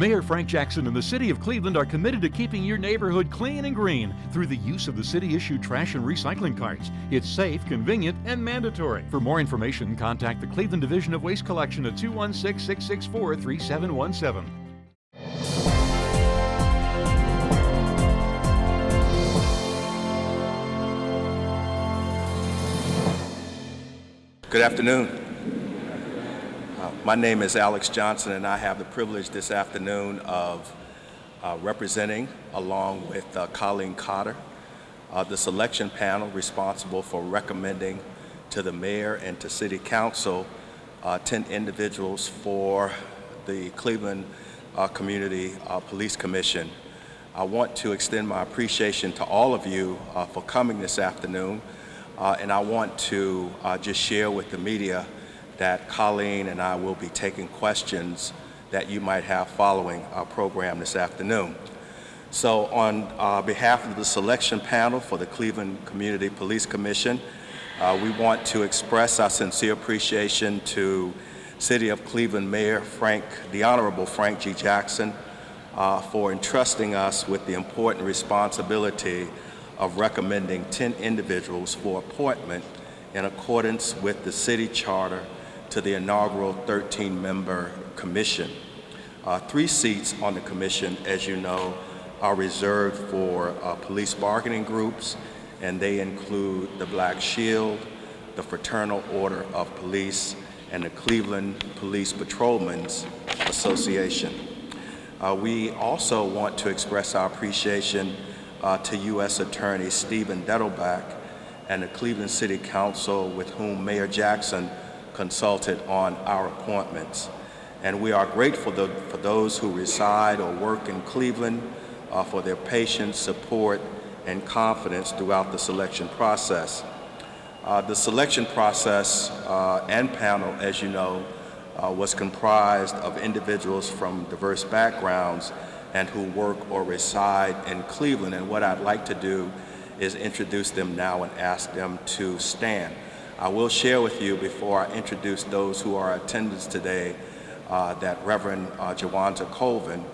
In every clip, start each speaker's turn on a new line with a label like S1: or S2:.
S1: Mayor Frank Jackson and the City of Cleveland are committed to keeping your neighborhood clean and green through the use of the city-issued trash and recycling carts. It's safe, convenient, and mandatory. For more information, contact the Cleveland Division of Waste Collection at 216-664-3717.
S2: Good afternoon. My name is Alex Johnson, and I have the privilege this afternoon of representing, along with Colleen Cotter, the selection panel responsible for recommending to the mayor and to city council 10 individuals for the Cleveland Community Police Commission. I want to extend my appreciation to all of you for coming this afternoon, and I want to just share with the media that Colleen and I will be taking questions that you might have following our program this afternoon. So on behalf of the selection panel for the Cleveland Community Police Commission, we want to express our sincere appreciation to City of Cleveland Mayor the Honorable Frank G. Jackson for entrusting us with the important responsibility of recommending 10 individuals for appointment in accordance with the city charter to the inaugural 13-member commission. 3 seats on the commission, as you know, are reserved for police bargaining groups, and they include the Black Shield, the Fraternal Order of Police, and the Cleveland Police Patrolmen's Association. We also want to express our appreciation to U.S. Attorney Stephen Dettelbach and the Cleveland City Council, with whom Mayor Jackson consulted on our appointments. And we are grateful for those who reside or work in Cleveland for their patience, support, and confidence throughout the selection process. The selection process and panel, as you know, was comprised of individuals from diverse backgrounds and who work or reside in Cleveland. And what I'd like to do is introduce them now and ask them to stand. I will share with you, before I introduce those who are in attendance today, that Reverend Jawanza Colvin,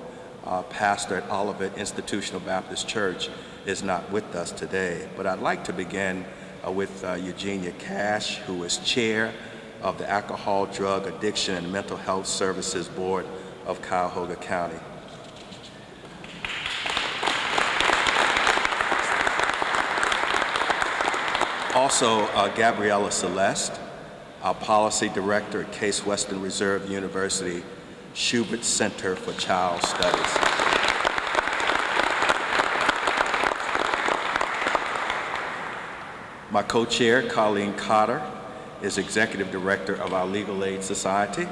S2: pastor at Olivet Institutional Baptist Church, is not with us today. But I'd like to begin with Eugenia Cash, who is chair of the Alcohol, Drug, Addiction, and Mental Health Services Board of Cuyahoga County. Also, Gabriella Celeste, our policy director at Case Western Reserve University Schubert Center for Child Studies. My co-chair, Colleen Cotter, is executive director of our Legal Aid Society.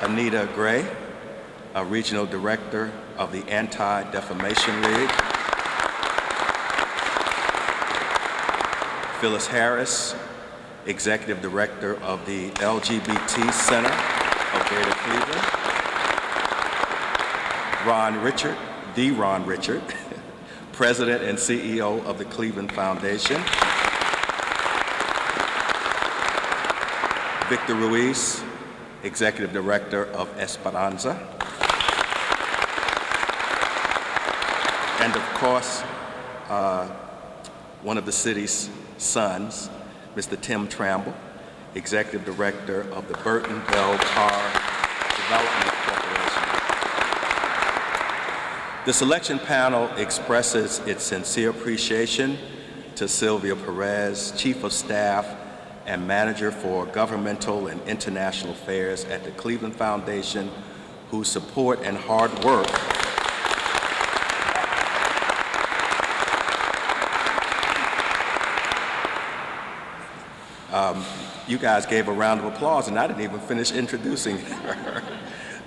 S2: Anita Gray, a regional director of the Anti-Defamation League. Phyllis Harris, executive director of the LGBT Center of Greater Cleveland. Ron Richard, president and CEO of the Cleveland Foundation. Victor Ruiz, executive director of Esperanza. And of course, one of the city's sons, Mr. Tim Tramble, executive director of the Burton Bell Carr Development Corporation. The selection panel expresses its sincere appreciation to Sylvia Perez, Chief of Staff and Manager for Governmental and International Affairs at the Cleveland Foundation, whose support and hard work you guys gave a round of applause, and I didn't even finish introducing her.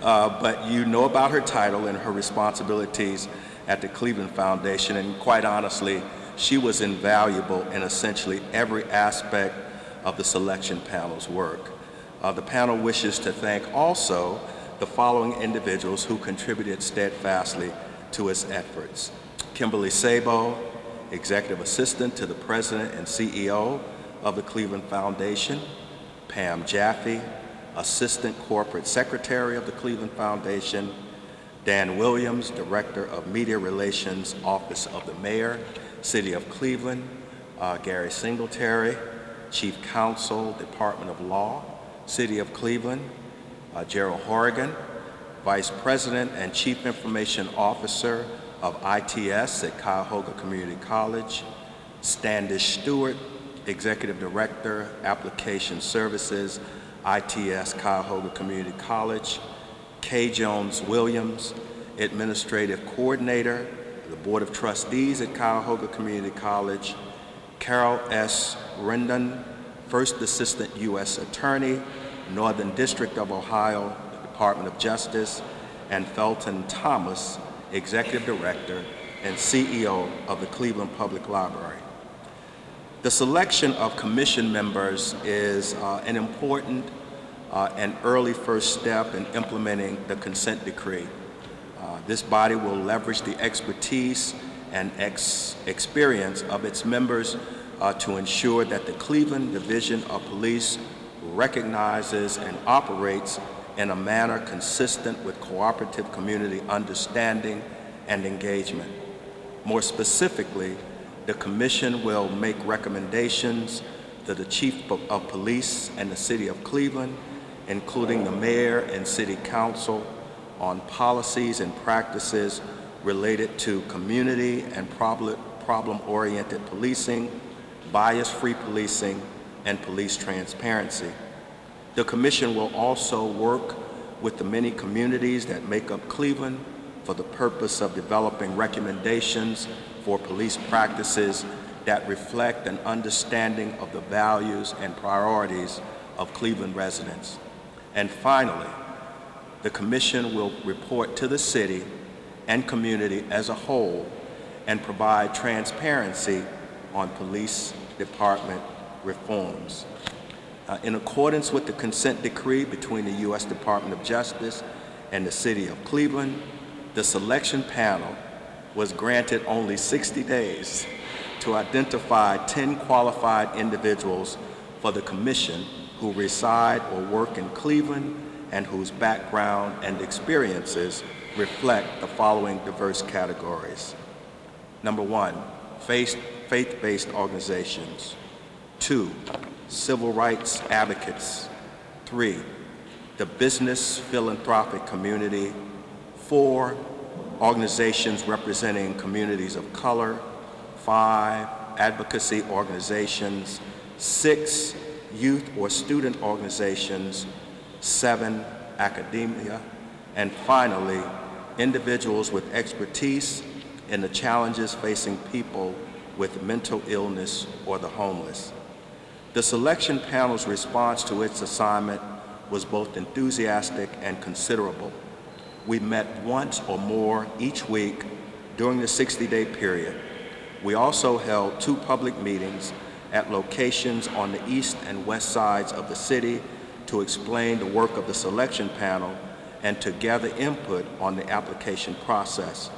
S2: But you know about her title and her responsibilities at the Cleveland Foundation, and quite honestly, she was invaluable in essentially every aspect of the selection panel's work. The panel wishes to thank also the following individuals who contributed steadfastly to its efforts. Kimberly Sabo, Executive Assistant to the President and CEO of the Cleveland Foundation. Pam Jaffe, Assistant Corporate Secretary of the Cleveland Foundation, Dan Williams, Director of Media Relations, Office of the Mayor, City of Cleveland, Gary Singletary, Chief Counsel, Department of Law, City of Cleveland, Gerald Horrigan, Vice President and Chief Information Officer of ITS at Cuyahoga Community College, Standish Stewart, Executive Director, Application Services, ITS Cuyahoga Community College, Kay Jones Williams, Administrative Coordinator, the Board of Trustees at Cuyahoga Community College, Carol S. Rendon, First Assistant U.S. Attorney, Northern District of Ohio, Department of Justice, and Felton Thomas, Executive Director and CEO of the Cleveland Public Library. The selection of commission members is an important and early first step in implementing the consent decree. This body will leverage the expertise and experience of its members to ensure that the Cleveland Division of Police recognizes and operates in a manner consistent with cooperative community understanding and engagement. More specifically, the Commission will make recommendations to the Chief of Police and the City of Cleveland, including the Mayor and City Council, on policies and practices related to community and problem-oriented policing, bias-free policing, and police transparency. The Commission will also work with the many communities that make up Cleveland for the purpose of developing recommendations for police practices that reflect an understanding of the values and priorities of Cleveland residents. And finally, the Commission will report to the city and community as a whole and provide transparency on police department reforms. In accordance with the consent decree between the U.S. Department of Justice and the City of Cleveland, the selection panel was granted only 60 days to identify 10 qualified individuals for the Commission who reside or work in Cleveland and whose background and experiences reflect the following diverse categories. Number 1, faith-based organizations. 2, civil rights advocates. 3, the business philanthropic community. 4, organizations representing communities of color. 5, advocacy organizations. 6, youth or student organizations. 7, academia. And finally, individuals with expertise in the challenges facing people with mental illness or the homeless. The selection panel's response to its assignment was both enthusiastic and considerable. We met once or more each week during the 60-day period. We also held 2 public meetings at locations on the east and west sides of the city to explain the work of the selection panel and to gather input on the application process.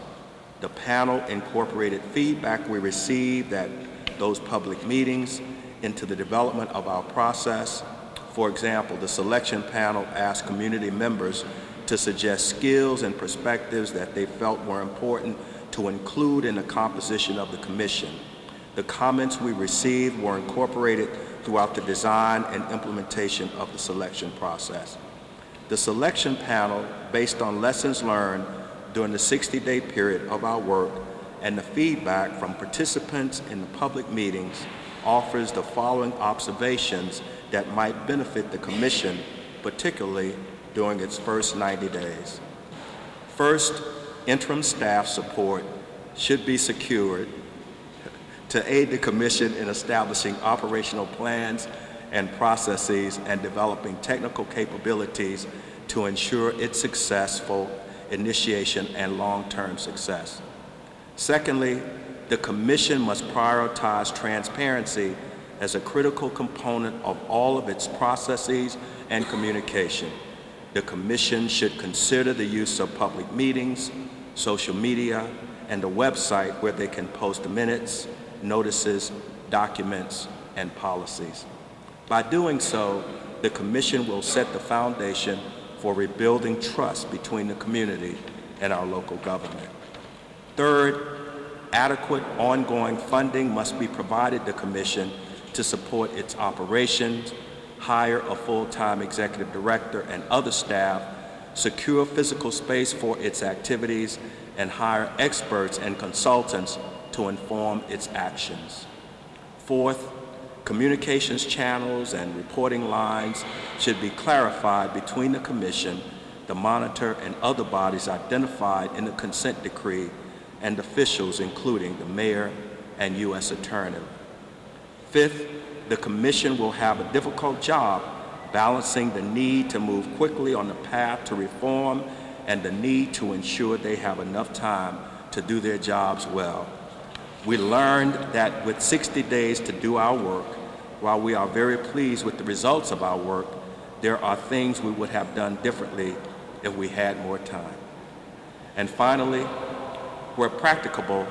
S2: The panel incorporated feedback we received at those public meetings into the development of our process. For example, the selection panel asked community members to suggest skills and perspectives that they felt were important to include in the composition of the commission. The comments we received were incorporated throughout the design and implementation of the selection process. The selection panel, based on lessons learned during the 60-day period of our work and the feedback from participants in the public meetings, offers the following observations that might benefit the Commission, particularly during its first 90 days. First, interim staff support should be secured to aid the Commission in establishing operational plans and processes and developing technical capabilities to ensure its successful initiation and long-term success. Secondly, the Commission must prioritize transparency as a critical component of all of its processes and communication. The Commission should consider the use of public meetings, social media, and a website where they can post minutes, notices, documents, and policies. By doing so, the Commission will set the foundation for rebuilding trust between the community and our local government. Third, adequate ongoing funding must be provided the Commission to support its operations, hire a full-time executive director and other staff, secure physical space for its activities, and hire experts and consultants to inform its actions. Fourth, communications channels and reporting lines should be clarified between the Commission, the Monitor, and other bodies identified in the consent decree and officials including the Mayor and U.S. Attorney. Fifth, the Commission will have a difficult job balancing the need to move quickly on the path to reform and the need to ensure they have enough time to do their jobs well. We learned that with 60 days to do our work, while we are very pleased with the results of our work, there are things we would have done differently if we had more time. And finally, where practicable,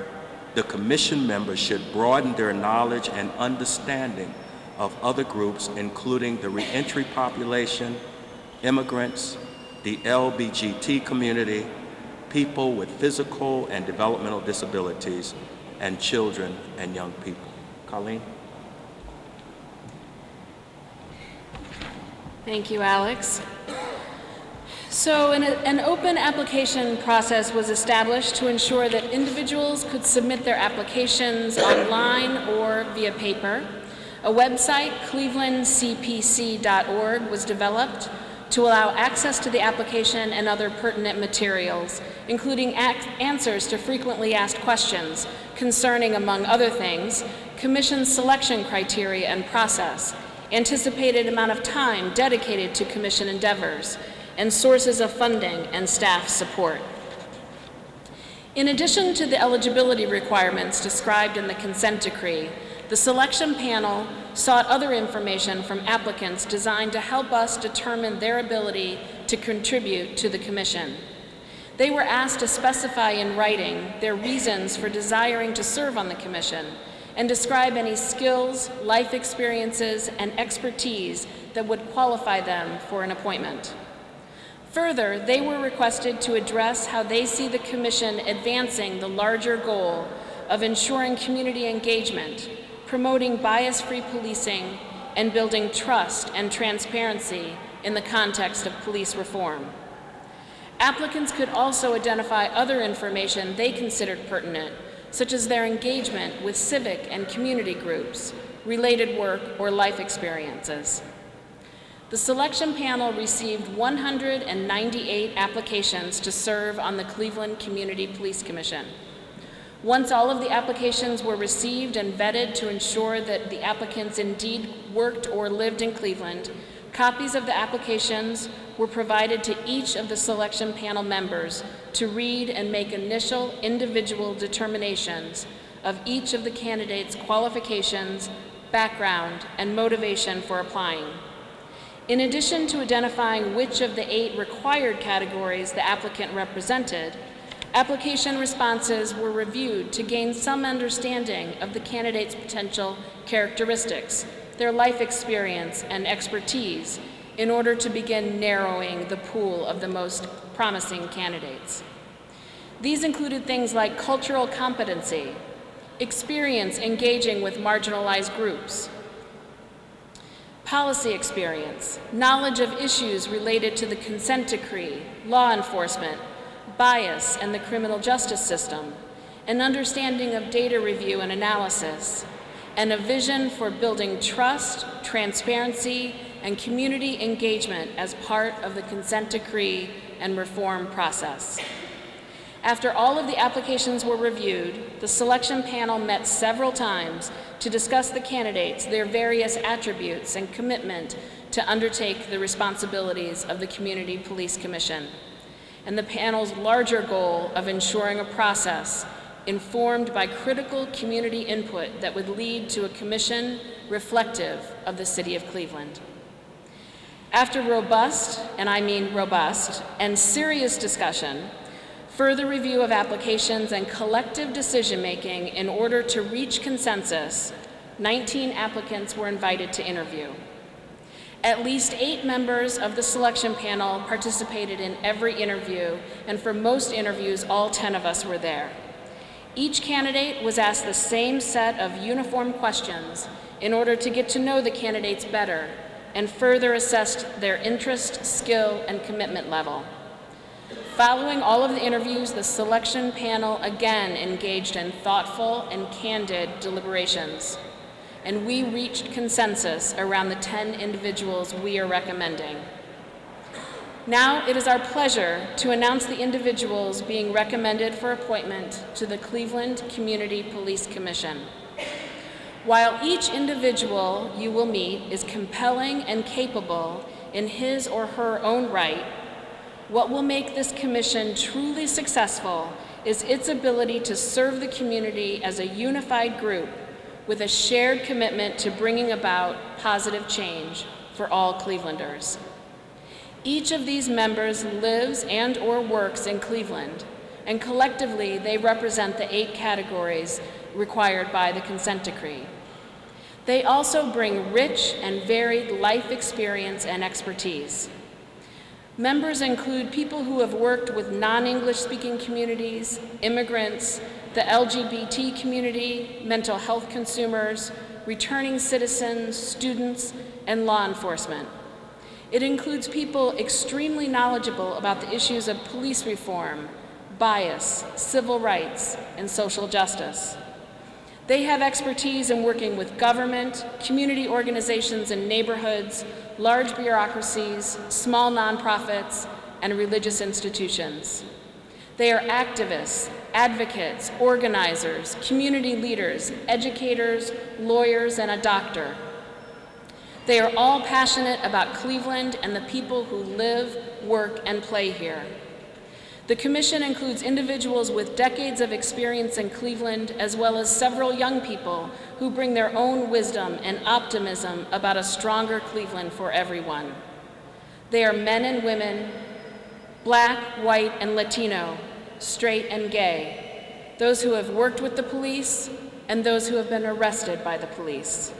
S2: the Commission members should broaden their knowledge and understanding of other groups, including the reentry population, immigrants, the LGBTQ community, people with physical and developmental disabilities, and children and young people. Colleen?
S3: Thank you, Alex. So an open application process was established to ensure that individuals could submit their applications online or via paper. A website, clevelandcpc.org, was developed to allow access to the application and other pertinent materials, including answers to frequently asked questions concerning, among other things, Commission selection criteria and process, anticipated amount of time dedicated to Commission endeavors, and sources of funding and staff support. In addition to the eligibility requirements described in the consent decree, the selection panel sought other information from applicants designed to help us determine their ability to contribute to the Commission. They were asked to specify in writing their reasons for desiring to serve on the Commission and describe any skills, life experiences, and expertise that would qualify them for an appointment. Further, they were requested to address how they see the Commission advancing the larger goal of ensuring community engagement, promoting bias-free policing, and building trust and transparency in the context of police reform. Applicants could also identify other information they considered pertinent, such as their engagement with civic and community groups, related work, or life experiences. The selection panel received 198 applications to serve on the Cleveland Community Police Commission. Once all of the applications were received and vetted to ensure that the applicants indeed worked or lived in Cleveland, copies of the applications were provided to each of the selection panel members to read and make initial individual determinations of each of the candidates' qualifications, background, and motivation for applying. In addition to identifying which of the 8 required categories the applicant represented, application responses were reviewed to gain some understanding of the candidate's potential characteristics, their life experience and expertise, in order to begin narrowing the pool of the most promising candidates. These included things like cultural competency, experience engaging with marginalized groups, policy experience, knowledge of issues related to the consent decree, law enforcement, bias and the criminal justice system, an understanding of data review and analysis, and a vision for building trust, transparency, and community engagement as part of the consent decree and reform process. After all of the applications were reviewed, the selection panel met several times to discuss the candidates, their various attributes, and commitment to undertake the responsibilities of the Community Police Commission, and the panel's larger goal of ensuring a process informed by critical community input that would lead to a commission reflective of the City of Cleveland. After robust, and I mean robust, and serious discussion, further review of applications, and collective decision-making in order to reach consensus, 19 applicants were invited to interview. At least 8 members of the selection panel participated in every interview, and for most interviews, all 10 of us were there. Each candidate was asked the same set of uniform questions in order to get to know the candidates better and further assess their interest, skill, and commitment level. Following all of the interviews, the selection panel again engaged in thoughtful and candid deliberations, and we reached consensus around the 10 individuals we are recommending. Now it is our pleasure to announce the individuals being recommended for appointment to the Cleveland Community Police Commission. While each individual you will meet is compelling and capable in his or her own right, what will make this commission truly successful is its ability to serve the community as a unified group with a shared commitment to bringing about positive change for all Clevelanders. Each of these members lives and/or works in Cleveland, and collectively they represent the 8 categories required by the consent decree. They also bring rich and varied life experience and expertise. Members include people who have worked with non-English speaking communities, immigrants, the LGBT community, mental health consumers, returning citizens, students, and law enforcement. It includes people extremely knowledgeable about the issues of police reform, bias, civil rights, and social justice. They have expertise in working with government, community organizations and neighborhoods, large bureaucracies, small nonprofits, and religious institutions. They are activists, advocates, organizers, community leaders, educators, lawyers, and a doctor. They are all passionate about Cleveland and the people who live, work, and play here. The commission includes individuals with decades of experience in Cleveland, as well as several young people who bring their own wisdom and optimism about a stronger Cleveland for everyone. They are men and women, Black, white, and Latino, straight and gay, those who have worked with the police, and those who have been arrested by the police.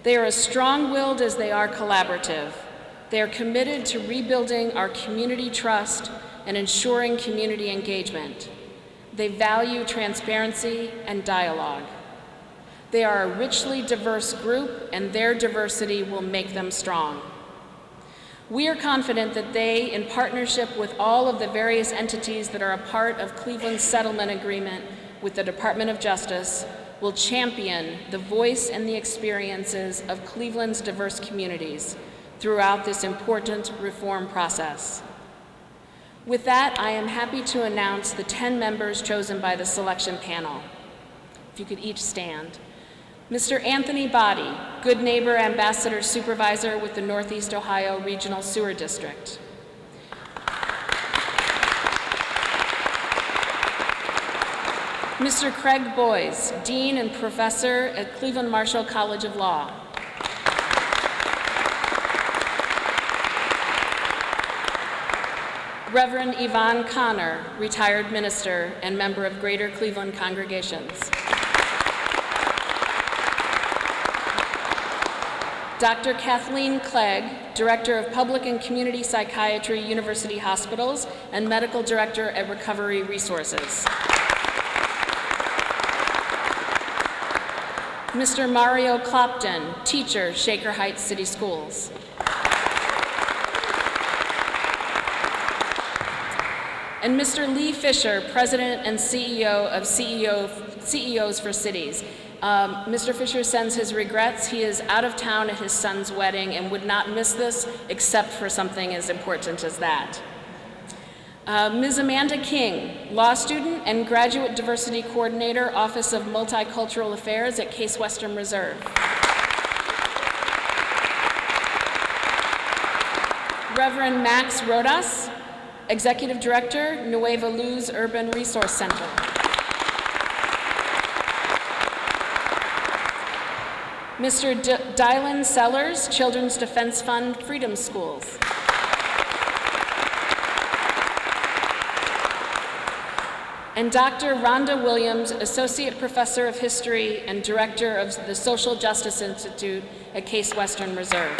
S3: They are as strong-willed as they are collaborative. They are committed to rebuilding our community trust and ensuring community engagement. They value transparency and dialogue. They are a richly diverse group, and their diversity will make them strong. We are confident that they, in partnership with all of the various entities that are a part of Cleveland's settlement agreement with the Department of Justice, will champion the voice and the experiences of Cleveland's diverse communities throughout this important reform process. With that, I am happy to announce the 10 members chosen by the selection panel. If you could each stand. Mr. Anthony Body, Good Neighbor Ambassador Supervisor with the Northeast Ohio Regional Sewer District. Mr. Craig Boyes, Dean and Professor at Cleveland Marshall College of Law. Reverend Yvonne Connor, retired minister and member of Greater Cleveland Congregations. Dr. Kathleen Clegg, Director of Public and Community Psychiatry, University Hospitals, and Medical Director at Recovery Resources. Mr. Mario Clopton, teacher, Shaker Heights City Schools. And Mr. Lee Fisher, President and CEO of CEOs for Cities. Mr. Fisher sends his regrets. He is out of town at his son's wedding and would not miss this except for something as important as that. Ms. Amanda King, law student and graduate diversity coordinator, Office of Multicultural Affairs at Case Western Reserve. Reverend Max Rodas, Executive Director, Nueva Luz Urban Resource Center. Mr. Dylan Sellers, Children's Defense Fund Freedom Schools. And Dr. Rhonda Williams, Associate Professor of History and Director of the Social Justice Institute at Case Western Reserve.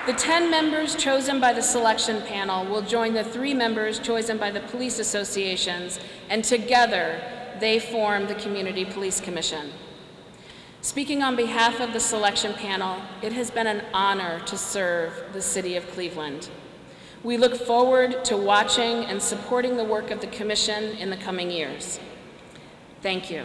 S3: The 10 members chosen by the selection panel will join the 3 members chosen by the police associations, and together they form the Community Police Commission. Speaking on behalf of the selection panel, it has been an honor to serve the City of Cleveland. We look forward to watching and supporting the work of the Commission in the coming years. Thank you.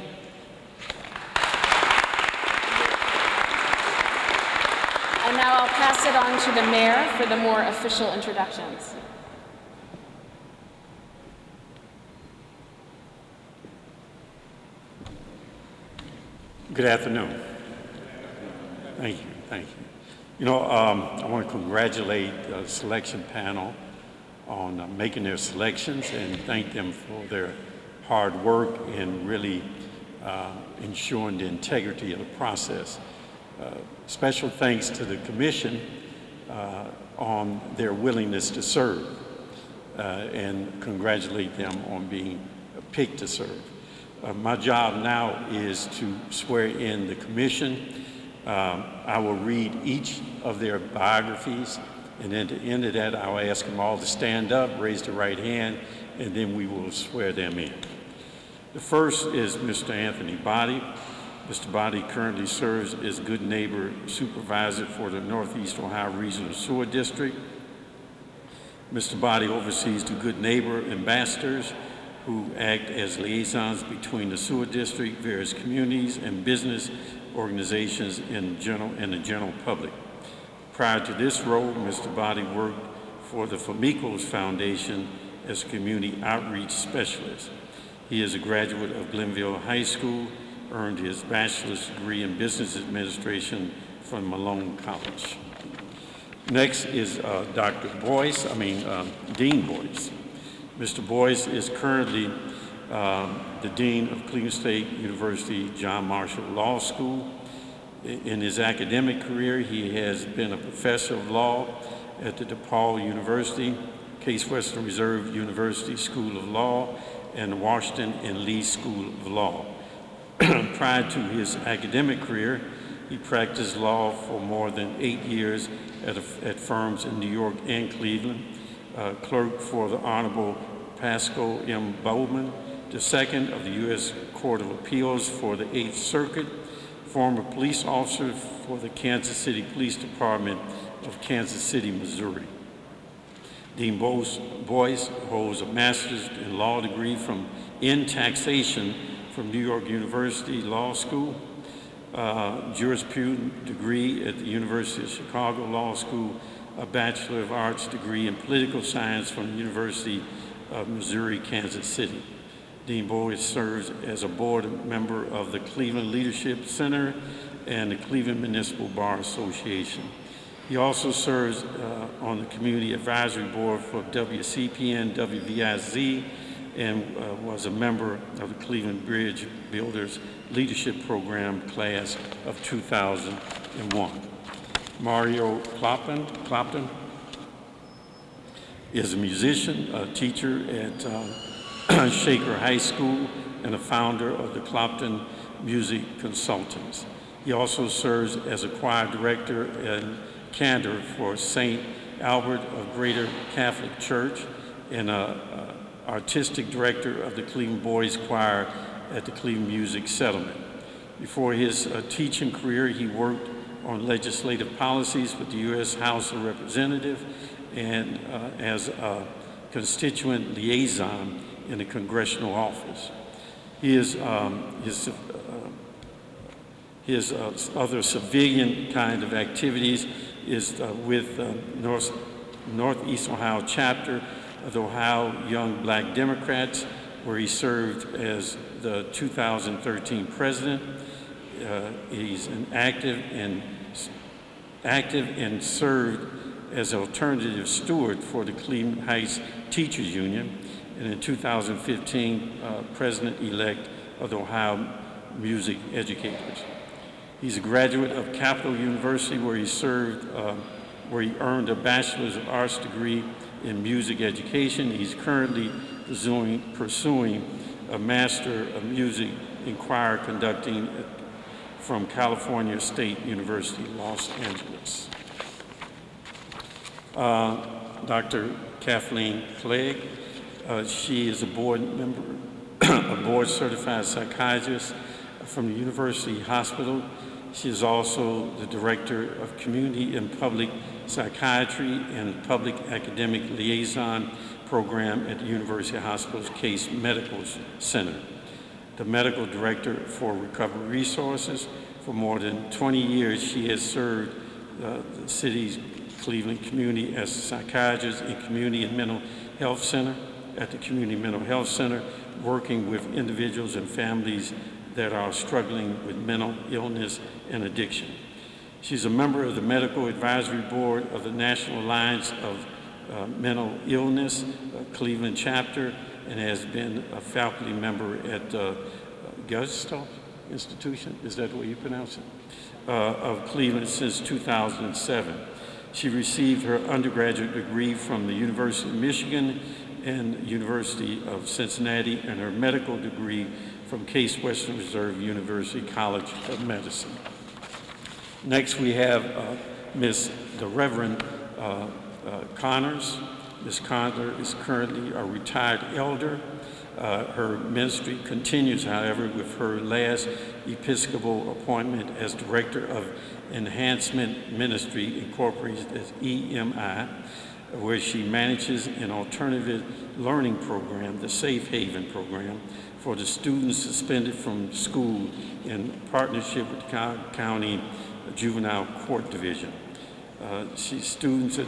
S3: And now I'll pass it on to the Mayor for the more official introductions.
S4: Good afternoon. Thank you, thank you. You know, I want to congratulate the selection panel on making their selections and thank them for their hard work in really ensuring the integrity of the process. Special thanks to the Commission on their willingness to serve and congratulate them on being picked to serve. My job now is to swear in the Commission. I will read each of their biographies, and then at the end of that, I'll ask them all to stand up, raise their right hand, and then we will swear them in. The first is Mr. Anthony Body. Mr. Body currently serves as Good Neighbor Supervisor for the Northeast Ohio Regional Sewer District. Mr. Body oversees the Good Neighbor Ambassadors, who act as liaisons between the sewer district, various communities, and business organizations and the general public. Prior to this role, Mr. Body worked for the Famicos Foundation as a community outreach specialist. He is a graduate of Glenville High School, earned his bachelor's degree in business administration from Malone College. Next is Dean Boyce. Mr. Boyce is currently the Dean of Cleveland State University John Marshall Law School. In his academic career, he has been a professor of law at the DePaul University, Case Western Reserve University School of Law, and the Washington and Lee School of Law. Prior to his academic career, he practiced law for more than 8 years at firms in New York and Cleveland, clerk for the Honorable Pascal M. Bowman, II of the U.S. Court of Appeals for the 8th Circuit, former police officer for the Kansas City Police Department of Kansas City, Missouri. Dean Boyce holds a master's in law degree in taxation from New York University Law School, jurisprudence degree at the University of Chicago Law School, a Bachelor of Arts degree in political science from the University of Missouri, Kansas City. Dean Boyce serves as a board member of the Cleveland Leadership Center and the Cleveland Municipal Bar Association. He also serves on the Community Advisory Board for WCPN WVIZ and was a member of the Cleveland Bridge Builders Leadership Program class of 2001. Mario Clopton is a musician, a teacher at Shaker High School, and a founder of the Clopton Music Consultants. He also serves as a choir director and cantor for St. Albert of Greater Catholic Church and artistic director of the Cleveland Boys Choir at the Cleveland Music Settlement. Before his teaching career, he worked on legislative policies with the U.S. House of Representatives and as a constituent liaison in the congressional office. His other civilian kind of activities is with Northeast Ohio chapter of the Ohio Young Black Democrats, where he served as the 2013 president. He's an active and served as alternative steward for the Cleveland Heights Teachers Union, and in 2015, president-elect of the Ohio Music Educators. He's a graduate of Capital University, where he earned a Bachelor's of Arts degree in music education. He's currently pursuing a Master of Music in choir conducting from California State University, Los Angeles. Dr. Kathleen Clegg. She is a board member, a board-certified psychiatrist from the University Hospital. She is also the Director of Community and Public Psychiatry and Public Academic Liaison Program at the University Hospital's Case Medical Center, the Medical Director for Recovery Resources. For more than 20 years, she has served the city's Cleveland community as a psychiatrist in Community and Mental Health Center, at the Community Mental Health Center, working with individuals and families that are struggling with mental illness and addiction. She's a member of the Medical Advisory Board of the National Alliance of Mental Illness, Cleveland chapter, and has been a faculty member at Gestalt Institution, is that the way you pronounce it, of Cleveland since 2007. She received her undergraduate degree from the University of Michigan and University of Cincinnati, and her medical degree from Case Western Reserve University College of Medicine. Next, we have the Reverend Connors. Ms. Connors is currently a retired elder. Her ministry continues, however, with her last Episcopal appointment as Director of Enhancement Ministry, incorporated as EMI, where she manages an alternative learning program, the Safe Haven program, for the students suspended from school in partnership with the County Juvenile Court Division. Students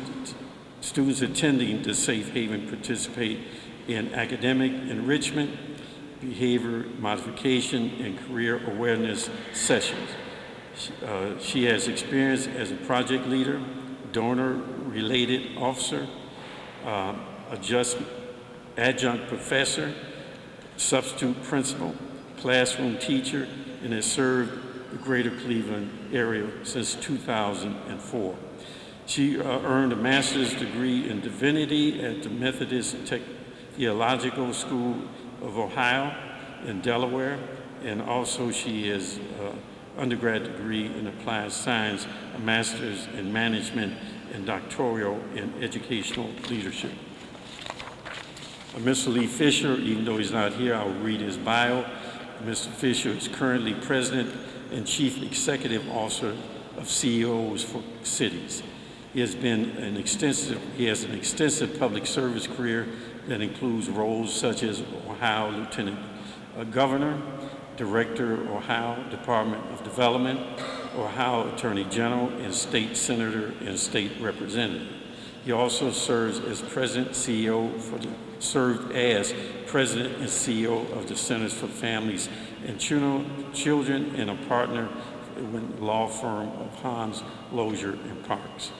S4: attending the Safe Haven participate in academic enrichment, behavior modification, and career awareness sessions. She has experience as a project leader, donor-related officer, adjunct professor, substitute principal, classroom teacher, and has served the greater Cleveland area since 2004. She earned a master's degree in divinity at the Methodist Theological School of Ohio in Delaware, and also she has undergrad degree in applied science, a master's in management, and doctoral in educational leadership. Mr. Lee Fisher, even though he's not here, I'll read his bio. Mr. Fisher is currently President and Chief Executive Officer of CEOs for Cities. He has an extensive public service career that includes roles such as Ohio Lieutenant Governor, Director, Ohio Department of Development, Ohio Attorney General, and State Senator and State Representative. He also served as President and CEO of the Centers for Families and Children, and a partner with the law firm of Hans Lozier and Parks.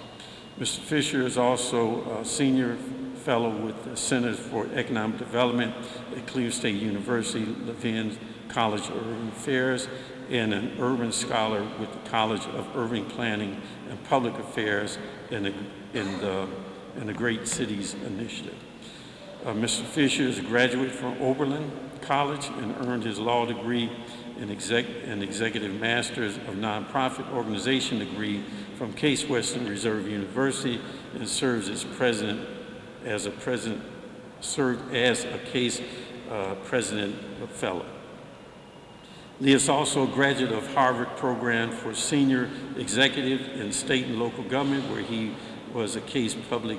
S4: Mr. Fisher is also a senior fellow with the Center for Economic Development at Cleveland State University, Levin College of Urban Affairs, and an urban scholar with the College of Urban Planning and Public Affairs in the Great Cities Initiative. Mr. Fisher is a graduate from Oberlin College and earned his law degree and executive master's of nonprofit organization degree from Case Western Reserve University, and served as a Case president fellow. Lee is also a graduate of Harvard Program for Senior Executive in State and Local Government, where he was a Chase Public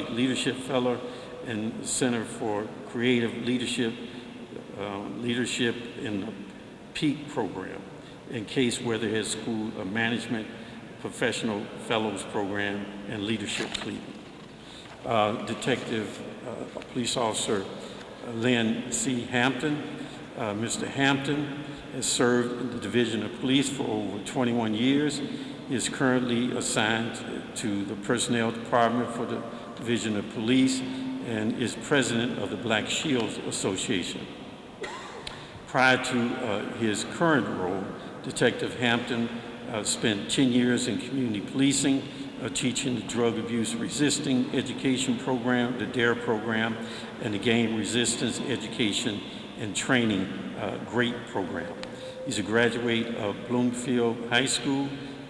S4: Leadership Fellow and Center for Creative Leadership in the PEAK program, in Case Weatherhead School of Management, Professional Fellows Program, and Leadership Cleveland. Detective Police Officer Lynn C. Hampton. Mr. Hampton has served in the Division of Police for over 21 years. He is currently assigned to the Personnel Department for the Division of Police and is president of the Black Shields Association. Prior to his current role, Detective Hampton spent 10 years in community policing, teaching the Drug Abuse Resisting Education Program, the DARE program, and the Gang Resistance Education and Training GREAT program. He's a graduate of Bloomfield High School,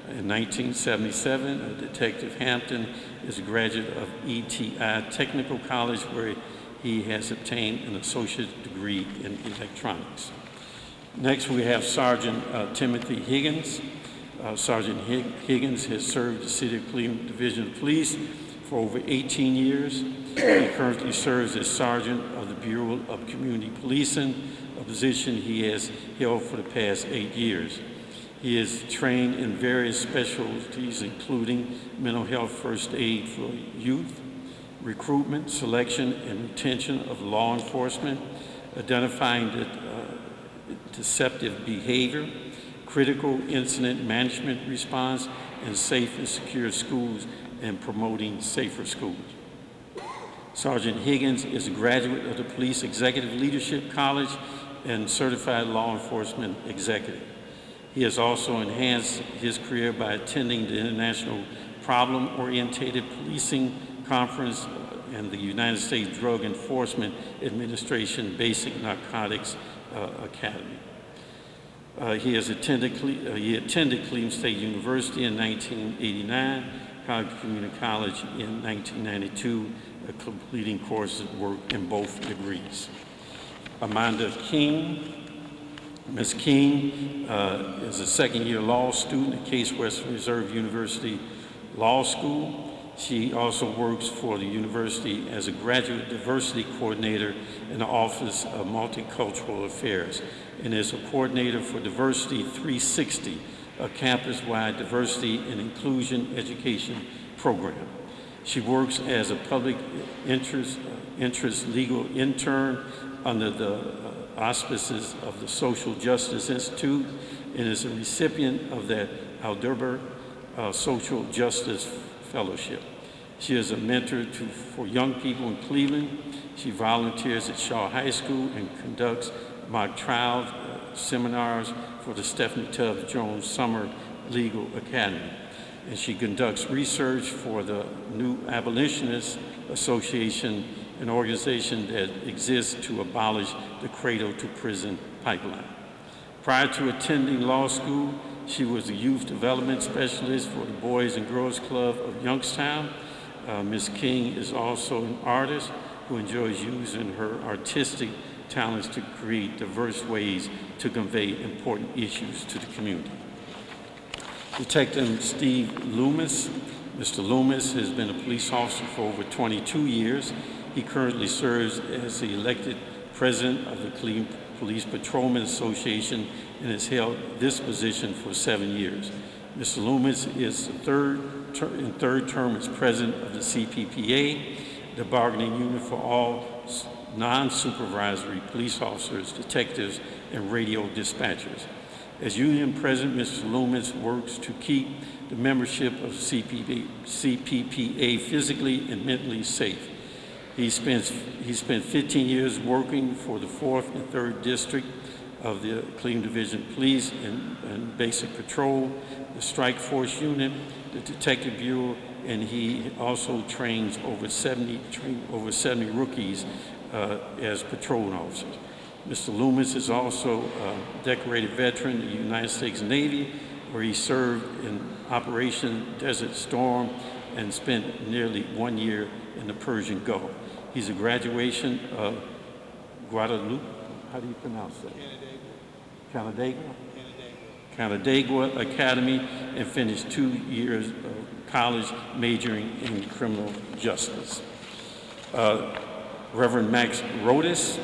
S4: In 1977, Detective Hampton is a graduate of ETI Technical College, where he has obtained an associate degree in electronics. Next, we have Sergeant Timothy Higgins. Sergeant Higgins has served the City of Cleveland Division of Police for over 18 years. He currently serves as Sergeant of the Bureau of Community Policing, a position he has held for the past 8 years. He is trained in various specialties, including mental health first aid for youth, recruitment, selection, and retention of law enforcement, identifying deceptive behavior, critical incident management response, and safe and secure schools, and promoting safer schools. Sergeant Higgins is a graduate of the Police Executive Leadership College and certified law enforcement executive. He has also enhanced his career by attending the International Problem-Oriented Policing Conference and the United States Drug Enforcement Administration Basic Narcotics Academy. He attended Cleveland State University in 1989, College Community College in 1992, completing courses work in both degrees. Amanda King. Ms. King is a second-year law student at Case Western Reserve University Law School. She also works for the university as a graduate diversity coordinator in the Office of Multicultural Affairs and is a coordinator for Diversity 360, a campus-wide diversity and inclusion education program. She works as a public interest legal intern under the auspices of the Social Justice Institute and is a recipient of the Alderberg Social Justice Fellowship. She is a mentor for young people in Cleveland. She volunteers at Shaw High School and conducts mock trial seminars for the Stephanie Tubbs Jones Summer Legal Academy. And she conducts research for the New Abolitionist Association, an organization that exists to abolish the cradle-to-prison pipeline. Prior to attending law school, she was a youth development specialist for the Boys and Girls Club of Youngstown. Ms. King is also an artist who enjoys using her artistic talents to create diverse ways to convey important issues to the community. Detective Steve Loomis. Mr. Loomis has been a police officer for over 22 years. He currently serves as the elected president of the Cleveland Police Patrolmen Association and has held this position for 7 years. Mr. Loomis is the third term as president of the CPPA, the bargaining unit for all non-supervisory police officers, detectives, and radio dispatchers. As union president, Mr. Loomis works to keep the membership of CPPA physically and mentally safe. He spent 15 years working for the 4th and 3rd District of the Cleveland Division Police and Basic Patrol, the Strike Force Unit, the Detective Bureau, and he also trains over 70 rookies as patrol officers. Mr. Loomis is also a decorated veteran of the United States Navy, where he served in Operation Desert Storm and spent nearly 1 year in the Persian Gulf. He's a graduation of Guadalupe, how do you pronounce that? Canandaigua Academy, and finished 2 years of college majoring in criminal justice. Reverend Max Rodas.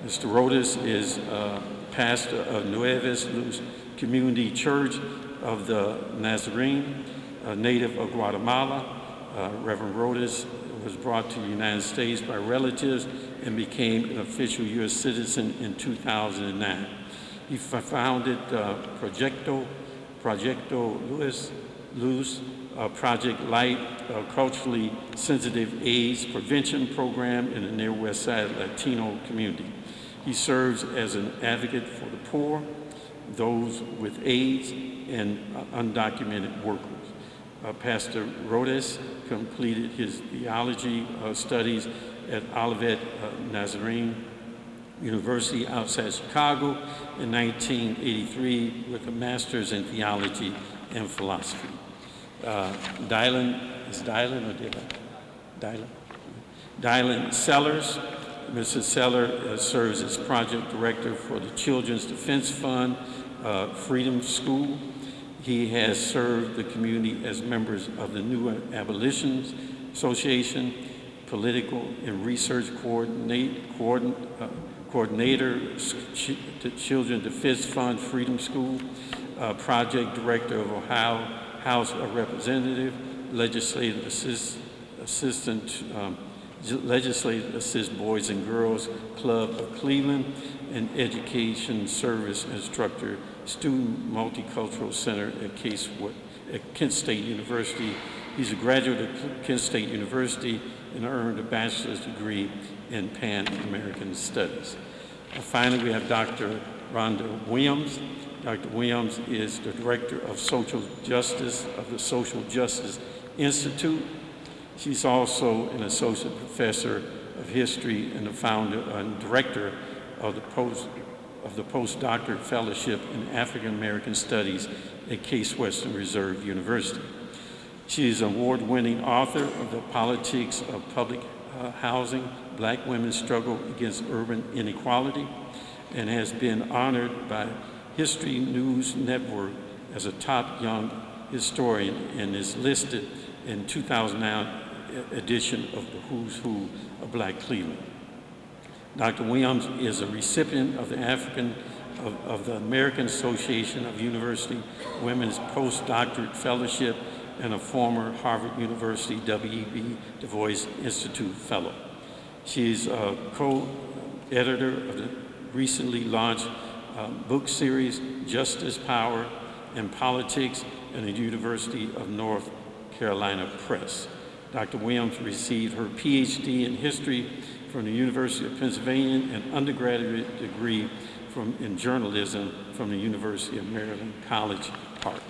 S4: Mr. Rodas is pastor of Nuevas Luz Community Church of the Nazarene, a native of Guatemala. Reverend Rodas was brought to the United States by relatives and became an official U.S. citizen in 2009. He founded Proyecto Luz, Project Light, a culturally sensitive AIDS prevention program in the Near West Side Latino community. He serves as an advocate for the poor, those with AIDS, and undocumented workers. Pastor Rodas completed his theology studies at Olivet Nazarene University outside Chicago in 1983 with a master's in theology and philosophy. Dylan Sellers. Mrs. Seller serves as project director for the Children's Defense Fund, Freedom School. He has served the community as members of the New Abolition Association, political and research coordinator, the Children's Defense Fund, Freedom School, project director of Ohio House of Representative, legislative assistant, legislative assist Boys and Girls Club of Cleveland, and education service instructor, Student Multicultural Center at Kent State University. He's a graduate of Kent State University and earned a bachelor's degree in Pan-American Studies. Finally, we have Dr. Rhonda Williams. Dr. Williams is the Director of Social Justice of the Social Justice Institute. She's also an Associate Professor of History and the founder and Director of the Postdoctorate Fellowship in African American Studies at Case Western Reserve University. She is an award-winning author of The Politics of Public Housing, Black Women's Struggle Against Urban Inequality, and has been honored by History News Network as a top young historian and is listed in 2009 edition of the Who's Who of Black Cleveland. Dr. Williams is a recipient of the American Association of University Women's Postdoctorate Fellowship and a former Harvard University W.E.B. Du Bois Institute Fellow. She is a co-editor of the recently launched book series, Justice, Power, and Politics, in the University of North Carolina Press. Dr. Williams received her PhD in history from the University of Pennsylvania and undergraduate degree in journalism from the University of Maryland, College Park.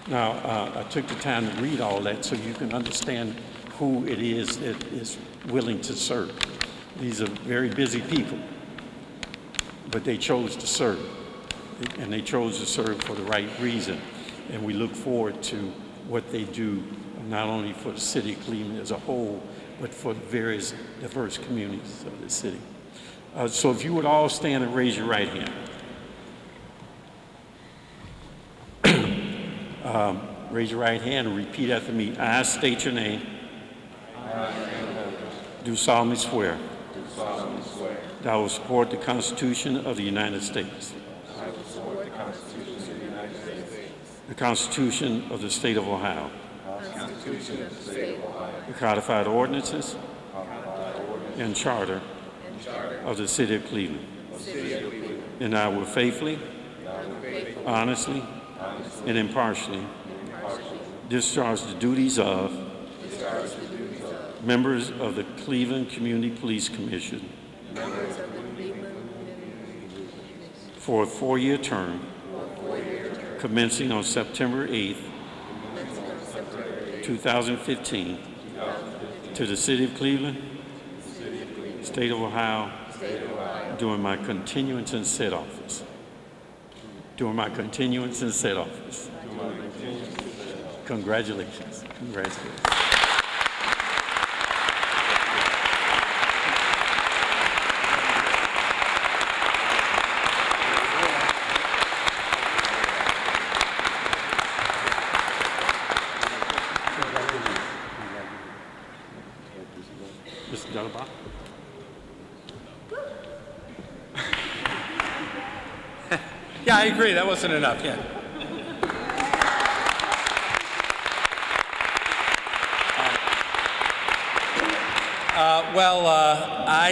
S4: Now, I took the time to read all that so you can understand who it is that is willing to serve. These are very busy people, but they chose to serve, and they chose to serve for the right reason. And we look forward to what they do, not only for the city of Cleveland as a whole, but for the various diverse communities of the city. So if you would all stand and raise your right hand. Raise your right hand and repeat after me. I state your name. Do solemnly swear. That I will support the Constitution of the United States. The Constitution of the State of Ohio. The codified ordinances and charter of the City of Cleveland. And I will faithfully, honestly, and impartially discharge the duties of members of the Cleveland Community Police Commission for a 4-year term commencing on September 8th, 2015, to the City of Cleveland, State of Ohio, during my continuance in said office. During my continuance in said office. Congratulations. Congratulations. Mr. Dunbar?
S5: Yeah, I agree. That wasn't enough yet. I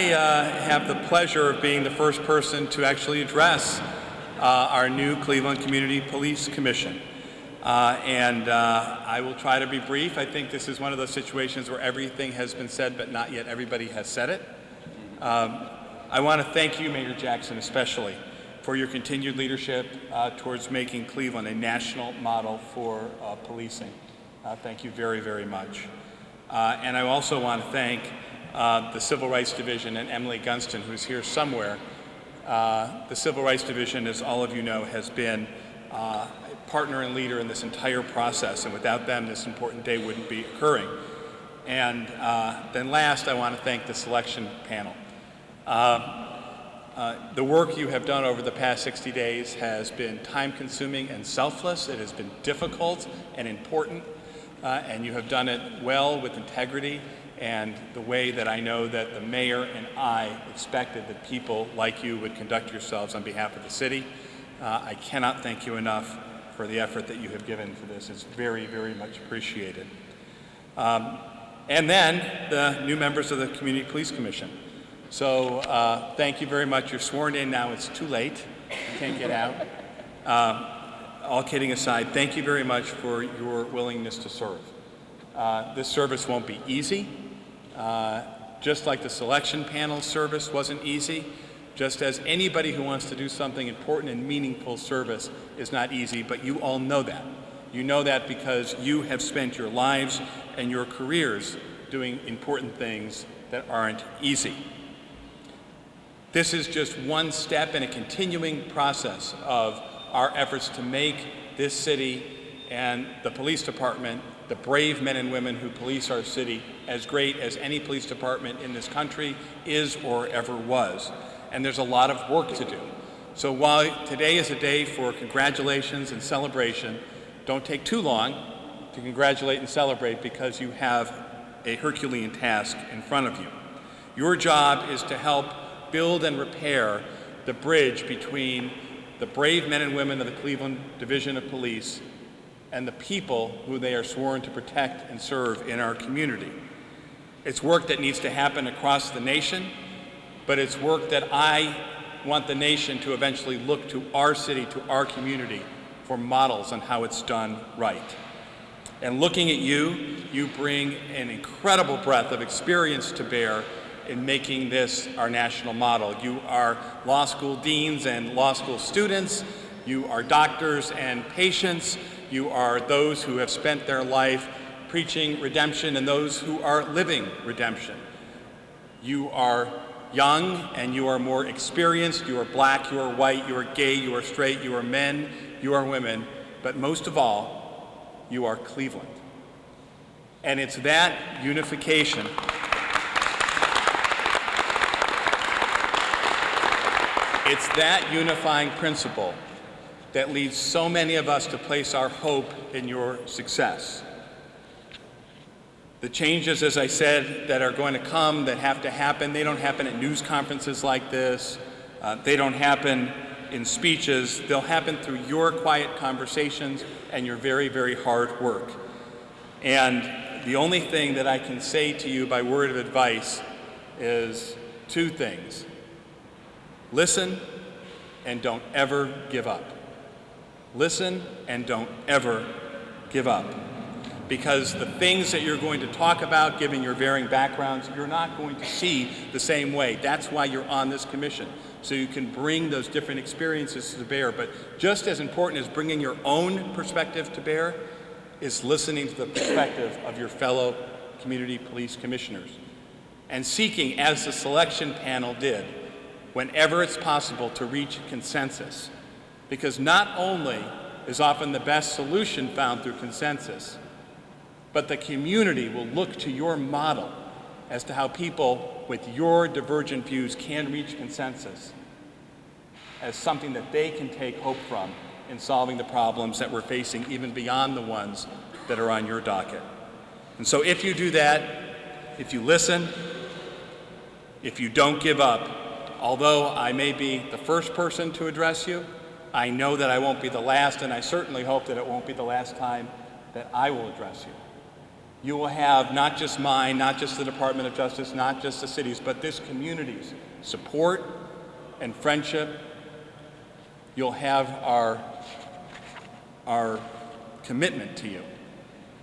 S5: have the pleasure of being the first person to actually address our new Cleveland Community Police Commission. I will try to be brief. I think this is one of those situations where everything has been said, but not yet everybody has said it. I want to thank you, Mayor Jackson, especially, for your continued leadership towards making Cleveland a national model for policing. Thank you very, very much. And I also want to thank the Civil Rights Division and Emily Gunston, who's here somewhere. The Civil Rights Division, as all of you know, has been partner and leader in this entire process, and without them, this important day wouldn't be occurring. And then last, I want to thank the selection panel. The work you have done over the past 60 days has been time-consuming and selfless. It has been difficult and important, and you have done it well with integrity and the way that I know that the mayor and I expected that people like you would conduct yourselves on behalf of the city. I cannot thank you enough for the effort that you have given for this. It's very, very much appreciated. And then the new members of the Community Police Commission. So thank you very much. You're sworn in now. It's too late. You can't get out. All kidding aside, thank you very much for your willingness to serve. This service won't be easy. Just like the selection panel service wasn't easy, just as anybody who wants to do something important and meaningful service is not easy, but you all know that. You know that because you have spent your lives and your careers doing important things that aren't easy. This is just one step in a continuing process of our efforts to make this city and the police department, the brave men and women who police our city, as great as any police department in this country is or ever was. And there's a lot of work to do. So while today is a day for congratulations and celebration, don't take too long to congratulate and celebrate because you have a Herculean task in front of you. Your job is to help build and repair the bridge between the brave men and women of the Cleveland Division of Police and the people who they are sworn to protect and serve in our community. It's work that needs to happen across the nation, but it's work that I want the nation to eventually look to our city, to our community, for models on how it's done right. And looking at you, you bring an incredible breadth of experience to bear in making this our national model. You are law school deans and law school students. You are doctors and patients. You are those who have spent their life preaching redemption and those who are living redemption. You are young and you are more experienced. You are black, you are white, you are gay, you are straight, you are men, you are women, but most of all, you are Cleveland. And it's that unification it's that unifying principle that leads so many of us to place our hope in your success. The changes, as I said, that are going to come, that have to happen, they don't happen at news conferences like this. They don't happen in speeches. They'll happen through your quiet conversations and your very, very hard work. And the only thing that I can say to you by word of advice is two things. Listen and don't ever give up. Listen and don't ever give up. Because the things that you're going to talk about, given your varying backgrounds, you're not going to see the same way. That's why you're on this commission, so you can bring those different experiences to bear. But just as important as bringing your own perspective to bear is listening to the perspective of your fellow community police commissioners and seeking, as the selection panel did, whenever it's possible to reach consensus. Because not only is often the best solution found through consensus, but the community will look to your model as to how people with your divergent views can reach consensus as something that they can take hope from in solving the problems that we're facing, even beyond the ones that are on your docket. And so if you do that, if you listen, if you don't give up, although I may be the first person to address you, I know that I won't be the last, and I certainly hope that it won't be the last time that I will address you. You will have not just mine, not just the Department of Justice, not just the city's, but this community's support and friendship. You'll have our commitment to you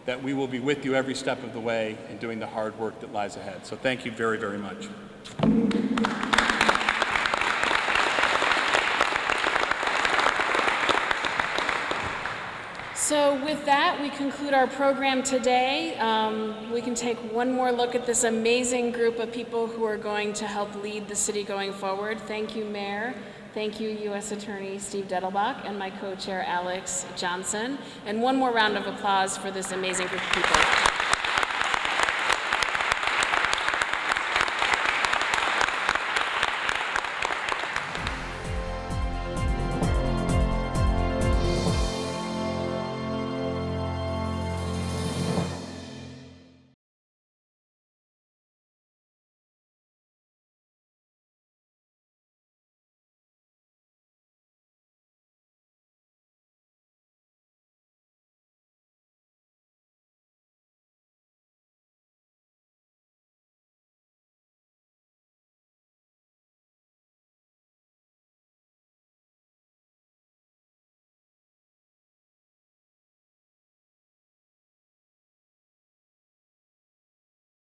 S5: that we will be with you every step of the way in doing the hard work that lies ahead. So thank you very, very much.
S3: So with that, we conclude our program today. We can take one more look at this amazing group of people who are going to help lead the city going forward. Thank you, Mayor. Thank you, U.S. Attorney Steve Dettelbach and my co-chair Alex Johnson. And one more round of applause for this amazing group of people.